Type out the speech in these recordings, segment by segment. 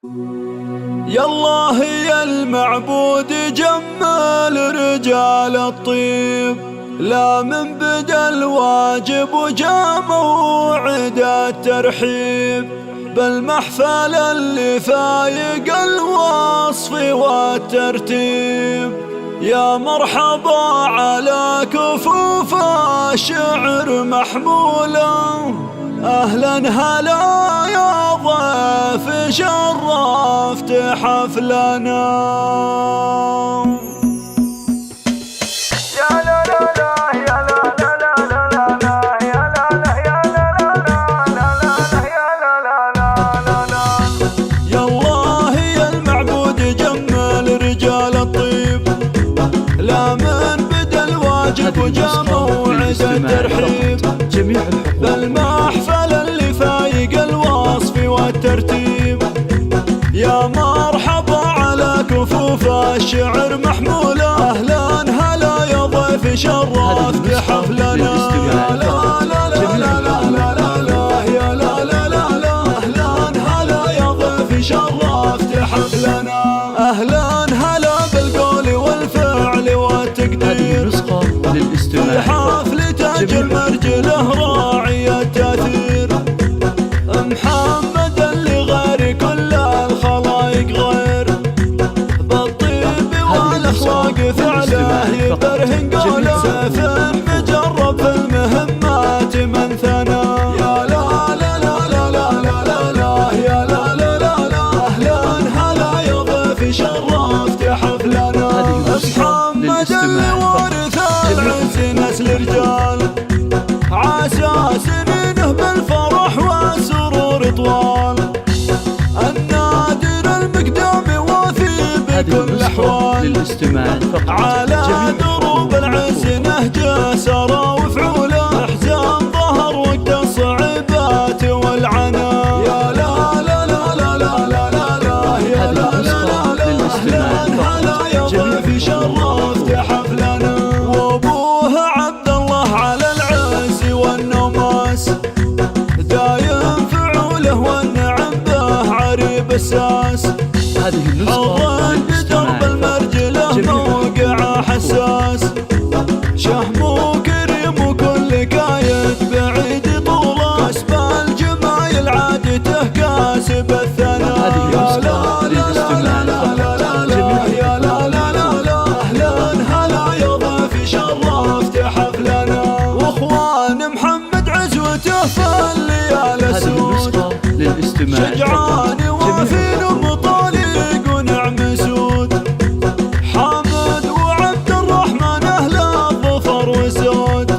يالله يا المعبود جمل رجال الطيب، لا من بدا الواجب وجا موعد الترحيب، بالمحفل اللي فايق الوصف والترتيب. يا مرحبا على كفوف الشعر محمولا، أهلا هلا يا ضيف شرفت حفلنا. لا من بدا الواجب وجا موعد الترحيب، بالمحفل اللي فايق الوصف والترتيب. يا مرحبا على كفوف الشعر محمولة، أهلا هلا يا ضيف شرفت حفلنا. لا لا لا لا لا لا لا لا يا لا لا لا لا، أهلا هلا يا ضيف شرفت حفلنا. أهلا هلا بالقول والفعل والتقدير، في حفل تاج المرجله راعي التاثير. محمد اللي غير كل الخلايق غير، بالطيب والاخلاق فعله يبرهن قوله، سيف مجرب في المهمات من ثنى. يا لا لا لا لا لا لا لا يا لا لا لا لا، اهلا هلا يا ضيف شرفت حفلنا. محمد اللي ورث العز نسل رجال، عسى سنينه بالفرح والسرور طوال. النادر المقدام وافي بكل الاحوال، على دروب العز نهجه سرى وفعوله، احزان ظهر وقت الصعوبات والعنا. يا لا لا لا لا لا لا لا لا يا لا لا لا لا، اهلا هلا يا ضيف شرفت حفلنا. وابوه عبد الله على العز والنماس، دايم فعوله والنعم به عريب الساس. حضن بدرب المرجله موقع حساس، شهم وكريم وكل كايد بعيد طوله، كسب الجمايل عادته كاسب الثناء. يا لا لا لا لا لا لا لا يا لا لا لا لا، اهلا هلا يا ضيف شرفت حفلنا. واخوان محمد عزوته في الليالي السود، شجعان وافين ومطالق ونعم سود. حامد وعبد الرحمن اهل الظفر وسود،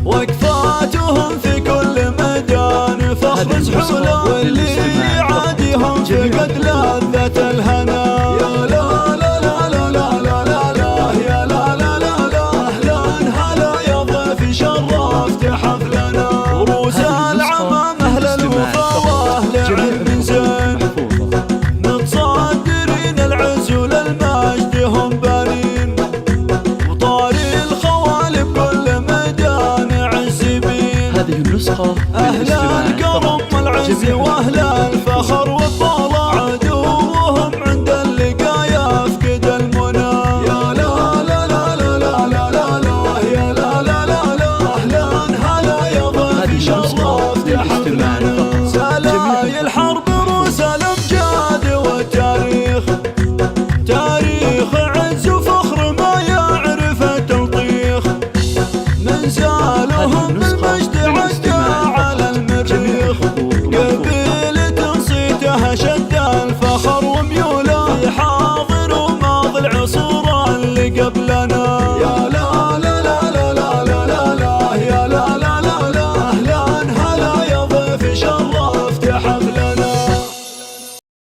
وقفاتهم في كل ميدان فخر سحوله، واللي يعاديهم فقد لذة الهنا. يا لا لا لا لا لا لا لا لا يا لا لا لا لا، اهلا هلا يا ضيف شرفت حفلنا. روس العمام اهل الوفا واهل علم زين، متصدرين العز وللمجد هم بانين، وطاري الخوالي بكل ميدان عزبين. اهل الكرم العز واهل